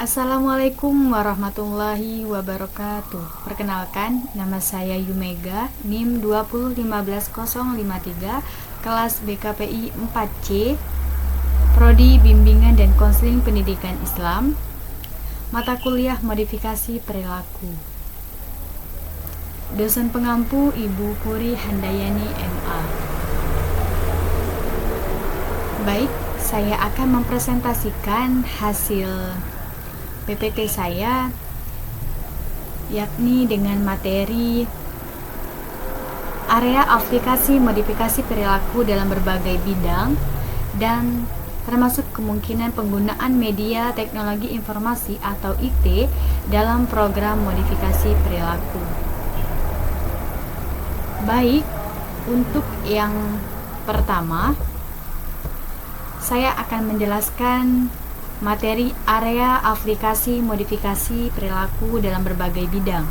Assalamualaikum warahmatullahi wabarakatuh. Perkenalkan, nama saya Yumega, NIM 2015053, kelas BKPI 4C, Prodi Bimbingan dan Konseling Pendidikan Islam, mata kuliah Modifikasi Perilaku. Dosen pengampu Ibu Puri Handayani MA. Baik, saya akan mempresentasikan hasil PPT saya, yakni dengan materi area aplikasi modifikasi perilaku dalam berbagai bidang dan termasuk kemungkinan penggunaan media teknologi informasi atau IT dalam program modifikasi perilaku. Baik, untuk yang pertama, saya akan menjelaskan materi area aplikasi modifikasi perilaku dalam berbagai bidang.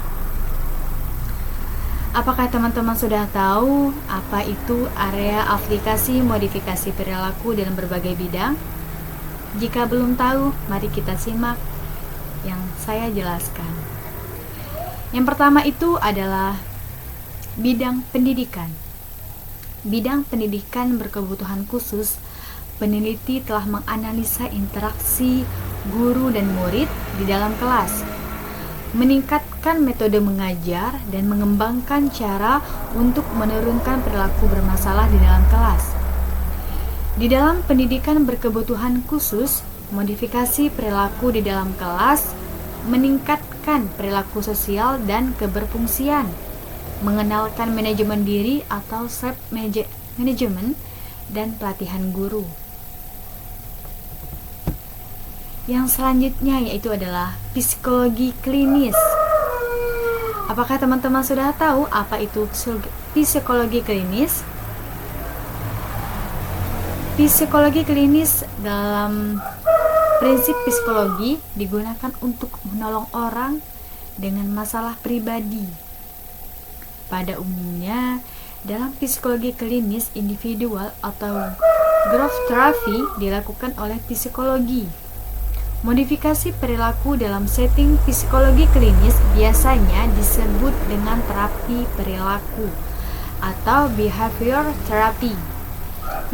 Apakah teman-teman sudah tahu apa itu area aplikasi modifikasi perilaku dalam berbagai bidang? Jika belum tahu, mari kita simak yang saya jelaskan. Yang pertama itu adalah bidang pendidikan. Bidang pendidikan berkebutuhan khusus. Peneliti telah menganalisa interaksi guru dan murid di dalam kelas, meningkatkan metode mengajar, dan mengembangkan cara untuk menurunkan perilaku bermasalah di dalam kelas. Di dalam pendidikan berkebutuhan khusus, modifikasi perilaku di dalam kelas meningkatkan perilaku sosial dan keberfungsian, mengenalkan manajemen diri atau self-management, dan pelatihan guru. Yang selanjutnya yaitu adalah psikologi klinis. Apakah teman-teman sudah tahu apa itu psikologi klinis? Psikologi klinis dalam prinsip psikologi digunakan untuk menolong orang dengan masalah pribadi. Pada umumnya, dalam psikologi klinis individual atau group therapy dilakukan oleh psikologi. Modifikasi perilaku dalam setting psikologi klinis biasanya disebut dengan terapi perilaku atau behavior therapy.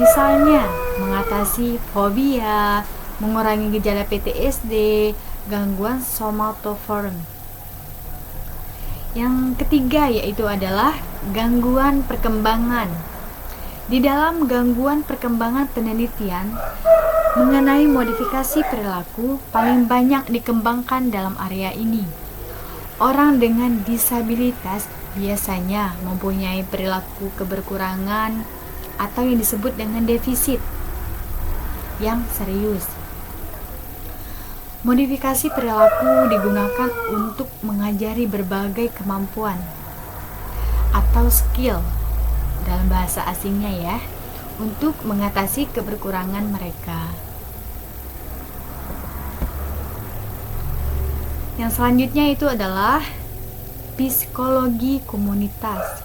Misalnya, mengatasi fobia, mengurangi gejala PTSD, gangguan somatoform. Yang ketiga yaitu adalah gangguan perkembangan. Di dalam gangguan perkembangan penelitian mengenai modifikasi perilaku paling banyak dikembangkan dalam area ini. Orang dengan disabilitas biasanya mempunyai perilaku keberkurangan atau yang disebut dengan defisit yang serius. Modifikasi perilaku digunakan untuk mengajari berbagai kemampuan atau skill dalam bahasa asingnya ya, untuk mengatasi keberkurangan mereka. Yang selanjutnya itu adalah psikologi komunitas.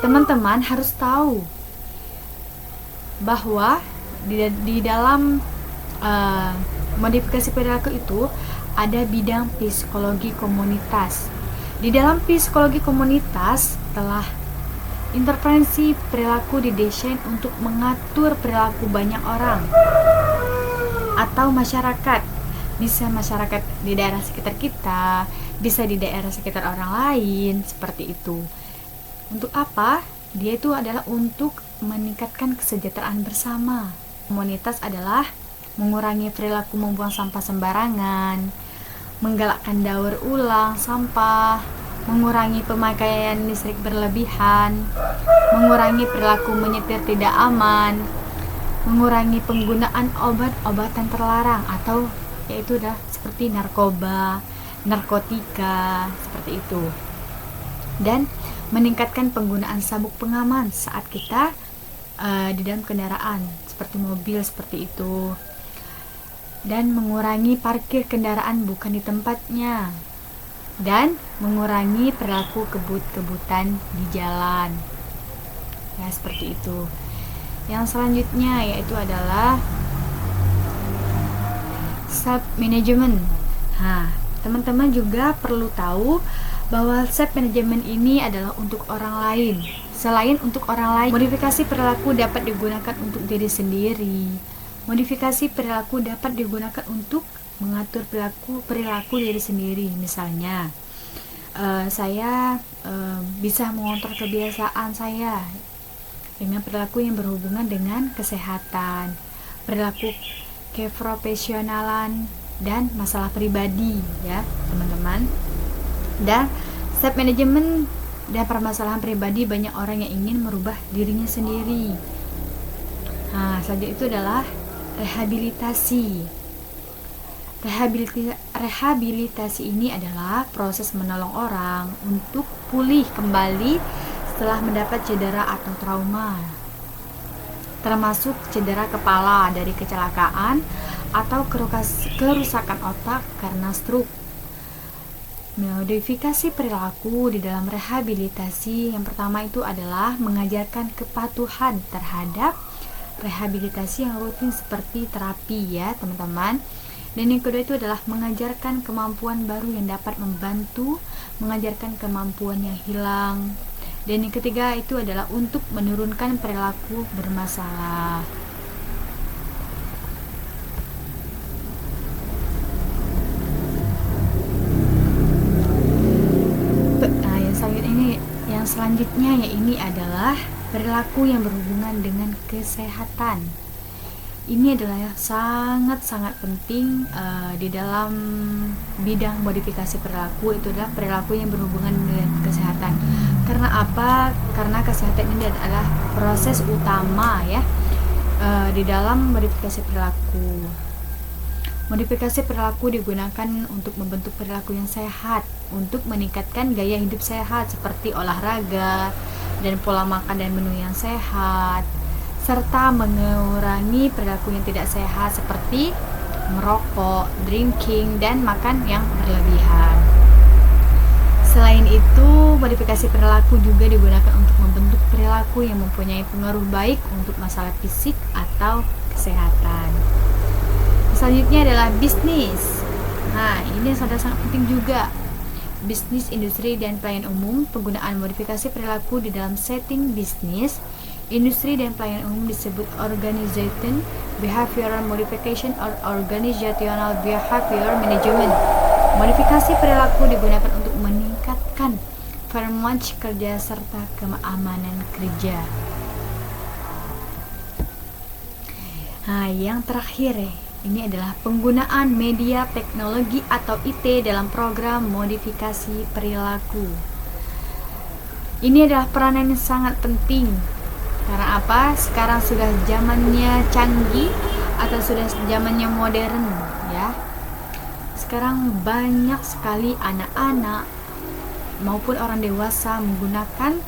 Teman-teman harus tahu bahwa di dalam modifikasi perilaku itu ada bidang psikologi komunitas. Di dalam psikologi komunitas telah intervensi perilaku didesain untuk mengatur perilaku banyak orang atau masyarakat. Bisa masyarakat di daerah sekitar kita, bisa di daerah sekitar orang lain, seperti itu. Untuk apa? Dia itu adalah untuk meningkatkan kesejahteraan bersama. Komunitas adalah mengurangi perilaku membuang sampah sembarangan, menggalakkan daur ulang sampah, mengurangi pemakaian listrik berlebihan, mengurangi perilaku menyetir tidak aman, mengurangi penggunaan obat-obatan terlarang atau yaitu adalah seperti narkoba, narkotika, seperti itu. Dan meningkatkan penggunaan sabuk pengaman saat kita di dalam kendaraan, seperti mobil, seperti itu. Dan mengurangi parkir kendaraan bukan di tempatnya. Dan mengurangi perilaku kebut-kebutan di jalan. Ya, seperti itu. Yang selanjutnya yaitu adalah self management. Nah, teman-teman juga perlu tahu bahwa self management ini adalah untuk orang lain. Selain untuk orang lain, modifikasi perilaku dapat digunakan untuk diri sendiri. Modifikasi perilaku dapat digunakan untuk mengatur perilaku diri sendiri. Misalnya, saya bisa mengontrol kebiasaan saya dengan perilaku yang berhubungan dengan kesehatan, perilaku keprofesionalan, dan masalah pribadi, ya teman-teman. Dan self management dan permasalahan pribadi, banyak orang yang ingin merubah dirinya sendiri. Nah, selanjutnya itu adalah rehabilitasi. Rehabilitasi ini adalah proses menolong orang untuk pulih kembali setelah mendapat cedera atau trauma, termasuk cedera kepala dari kecelakaan atau kerusakan otak karena stroke. Modifikasi perilaku di dalam rehabilitasi yang pertama itu adalah mengajarkan kepatuhan terhadap rehabilitasi yang rutin seperti terapi, ya teman-teman. Dan yang kedua itu adalah mengajarkan kemampuan baru yang dapat membantu mengajarkan kemampuan yang hilang. Dan yang ketiga itu adalah untuk menurunkan perilaku bermasalah. Yang selanjutnya ya ini adalah perilaku yang berhubungan dengan kesehatan. Ini adalah sangat-sangat penting di dalam bidang modifikasi perilaku. Itu adalah perilaku yang berhubungan dengan kesehatan. Karena apa? Karena kesehatan ini adalah proses utama, ya, di dalam modifikasi perilaku. Modifikasi perilaku digunakan untuk membentuk perilaku yang sehat, untuk meningkatkan gaya hidup sehat seperti olahraga dan pola makan dan menu yang sehat, serta mengurangi perilaku yang tidak sehat seperti merokok, drinking, dan makan yang berlebihan. Selain itu, modifikasi perilaku juga digunakan untuk membentuk perilaku yang mempunyai pengaruh baik untuk masalah fisik atau kesehatan. Selanjutnya adalah bisnis. Nah, ini sangat penting juga. Bisnis, industri, dan pelayanan umum. Penggunaan modifikasi perilaku di dalam setting bisnis, industri, dan pelayanan umum disebut organization behavioral modification or organizational behavior management. Modifikasi perilaku digunakan untuk meningkatkan performance kerja serta keamanan kerja. Nah, yang terakhir ini adalah penggunaan media teknologi atau IT dalam program modifikasi perilaku. Ini adalah peranan yang sangat penting. Karena apa? Sekarang sudah zamannya canggih atau sudah zamannya modern, ya. Sekarang banyak sekali anak-anak maupun orang dewasa menggunakan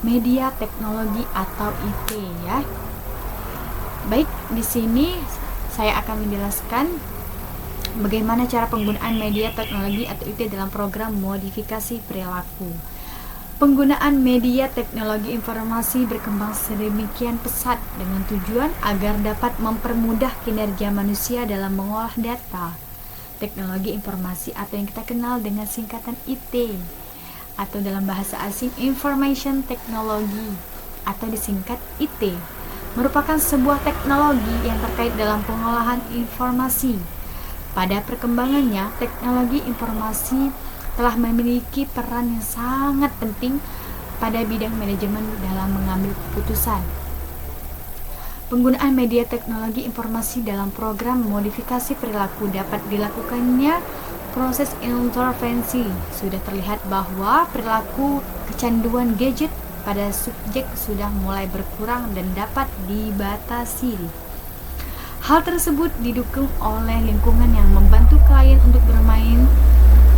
media teknologi atau IT, ya. Baik, di sini saya akan menjelaskan bagaimana cara penggunaan media teknologi atau IT dalam program modifikasi perilaku. Penggunaan media teknologi informasi berkembang sedemikian pesat dengan tujuan agar dapat mempermudah kinerja manusia dalam mengolah data. Teknologi informasi atau yang kita kenal dengan singkatan IT atau dalam bahasa asing Information Technology atau disingkat IT merupakan sebuah teknologi yang terkait dalam pengolahan informasi. Pada perkembangannya, teknologi informasi telah memiliki peran yang sangat penting pada bidang manajemen dalam mengambil keputusan. Penggunaan media teknologi informasi dalam program modifikasi perilaku dapat dilakukannya proses intervensi. Sudah terlihat bahwa perilaku kecanduan gadget pada subjek sudah mulai berkurang dan dapat dibatasi. Hal tersebut didukung oleh lingkungan yang membantu klien untuk bermain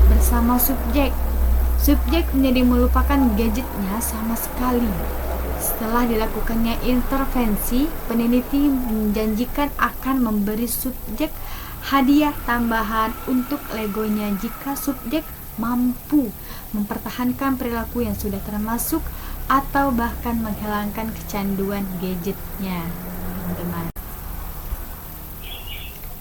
bersama subjek. Subjek menjadi melupakan gadgetnya sama sekali. Setelah dilakukannya intervensi, peneliti menjanjikan akan memberi subjek hadiah tambahan untuk legonya jika subjek mampu mempertahankan perilaku yang sudah termasuk atau bahkan menghilangkan kecanduan gadgetnya, teman-teman.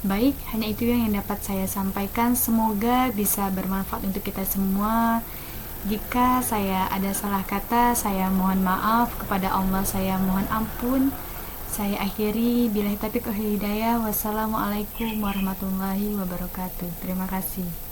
Baik, hanya itu yang dapat saya sampaikan. Semoga bisa bermanfaat untuk kita semua. Jika saya ada salah kata, saya mohon maaf. Kepada Allah saya mohon ampun. Saya akhiri, billahi taufiq wal hidayah. Wassalamualaikum warahmatullahi wabarakatuh. Terima kasih.